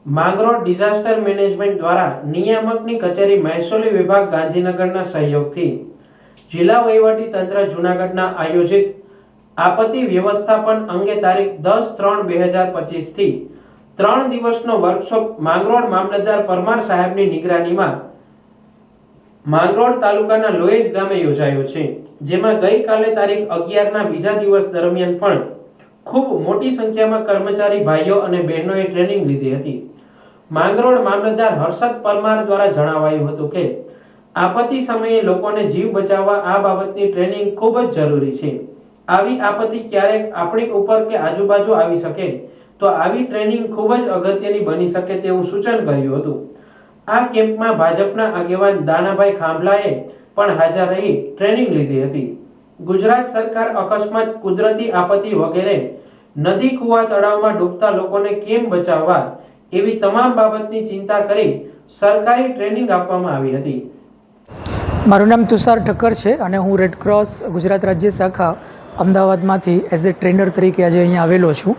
Mangrol disaster management દ્વારા નિયામકની કચેરી મહેસૂલી વિભાગ ગાંધીનગરના સહયોગથી જિલ્લા વહીવટી તંત્ર જૂનાગઢના આયોજિત આપત્તિ વ્યવસ્થાપન અંગે તારીખ 10/3/2025 થી 3 દિવસનો વર્કશોપ માંગરોળ મામલતદાર પરમાર સાહેબની નિગરાનીમાં માંગરોળ તાલુકાના લોહેજ ગામે યોજાયો છે, જેમાં ગઈકાલે તારીખ 11ના બીજા દિવસ દરમિયાન પણ ખૂબ મોટી સંખ્યામાં કર્મચારી ભાઈઓ અને બહેનોએ ટ્રેનિંગ લીધી હતી। માંગરોળ મામલતદાર હર્ષદ પરમાર દ્વારા જણાવાયું હતું કે આપત્તિ સમયે લોકોને જીવ બચાવવા આ બાબતની ટ્રેનિંગ ખૂબ જ જરૂરી છે। આવી આપત્તિ ક્યારેક આપણી ઉપર કે આજુબાજુ આવી શકે તો આવી ટ્રેનિંગ ખૂબ જ અગત્યની બની શકે તેવું સૂચન કર્યું હતું। આ કેમ્પમાં ભાજપના આગેવાન દાનાભાઈ ખાંભલાએ પણ હાજર રહી ટ્રેનિંગ લીધી હતી। ગુજરાત સરકાર અકસ્માત, કુદરતી આપત્તિ વગેરે નદી, કુવા, તળાવમાં ડૂબતા લોકોને કેમ બચાવવા એવી તમામ બાબતની ચિંતા કરી સરકારી ટ્રેનિંગ આપવામાં આવી હતી। મારું નામ તુષાર ઠક્કર છે અને હું રેડ ક્રોસ ગુજરાત રાજ્ય શાખા અમદાવાદમાંથી એઝ એ ટ્રેનર તરીકે આજે અહીંયા આવેલો છું।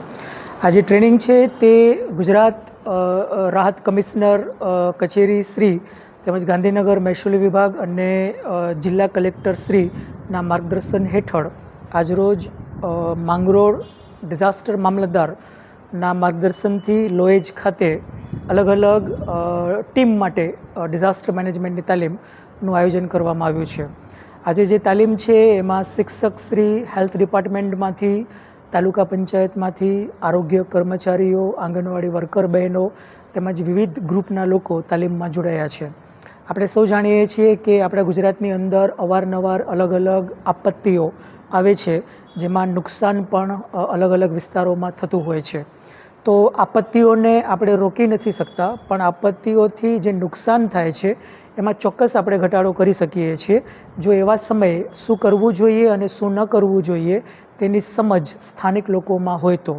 આ જે ટ્રેનિંગ છે તે ગુજરાત રાહત કમિશનર કચેરી શ્રી તેમજ ગાંધીનગર મહેસૂલી વિભાગ અને જિલ્લા કલેક્ટર શ્રીના માર્ગદર્શન હેઠળ આજરોજ માંગરોળ ડિઝાસ્ટર મામલતદારના માર્ગદર્શનથી લોહેજ ખાતે અલગ અલગ ટીમ માટે ડિઝાસ્ટર મેનેજમેન્ટની તાલીમનું આયોજન કરવામાં આવ્યું છે। આજે જે તાલીમ છે એમાં શિક્ષક શ્રી, હેલ્થ ડિપાર્ટમેન્ટમાંથી, તાલુકા પંચાયતમાંથી, આરોગ્ય કર્મચારીઓ, આંગણવાડી વર્કર બહેનો તેમજ વિવિધ ગ્રુપના લોકો તાલીમમાં જોડાયા છે। આપણે સૌ જાણીએ છીએ કે આપણા ગુજરાતની અંદર અવારનવાર અલગ અલગ આપત્તિઓ આવે છે, જેમાં નુકસાન પણ અલગ અલગ વિસ્તારોમાં થતું હોય છે। તો આપત્તિઓને આપણે રોકી નથી શકતા, પણ આપત્તિઓથી જે નુકસાન થાય છે એમાં ચોક્કસ આપણે ઘટાડો કરી શકીએ છીએ જો એવા સમયે શું કરવું જોઈએ અને શું ન કરવું જોઈએ તેની સમજ સ્થાનિક લોકોમાં હોય તો।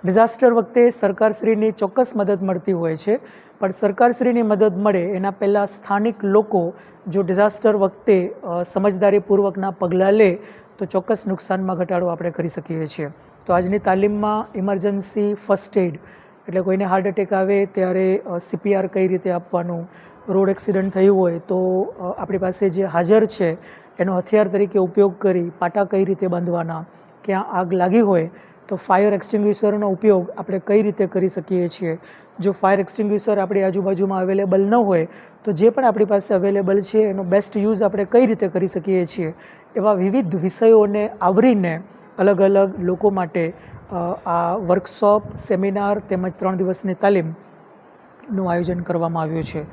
ડિઝાસ્ટર વખતે સરકારશ્રીની ચોક્કસ મદદ મળતી હોય છે, પણ સરકારશ્રીની મદદ મળે એના પહેલાં સ્થાનિક લોકો જો ડિઝાસ્ટર વખતે સમજદારીપૂર્વકના પગલાં લે તો ચોક્કસ નુકસાનમાં ઘટાડો આપણે કરી શકીએ છીએ। તો આજની તાલીમમાં ઇમરજન્સી ફર્સ્ટ એડ એટલે કોઈને હાર્ટ એટેક આવે ત્યારે CPR કઈ રીતે આપવાનું, રોડ એક્સિડન્ટ થયું હોય તો આપણી પાસે જે હાજર છે એનો હથિયાર તરીકે ઉપયોગ કરી પાટા કઈ રીતે બાંધવાના, ક્યાં આગ લાગી હોય તો ફાયર એક્સટિંગ્વિશરનો ઉપયોગ આપણે કઈ રીતે કરી શકીએ છીએ, જો ફાયર એક્સટિંગ્વિશર આપણી આજુબાજુમાં અવેલેબલ ન હોય તો જે પણ આપણી પાસે અવેલેબલ છે એનો બેસ્ટ યુઝ આપણે કઈ રીતે કરી શકીએ છીએ, એવા વિવિધ વિષયોને આવરીને અલગ અલગ લોકો માટે આ વર્કશોપ, સેમિનાર તેમજ 3 દિવસની તાલીમનું આયોજન કરવામાં આવ્યું છે।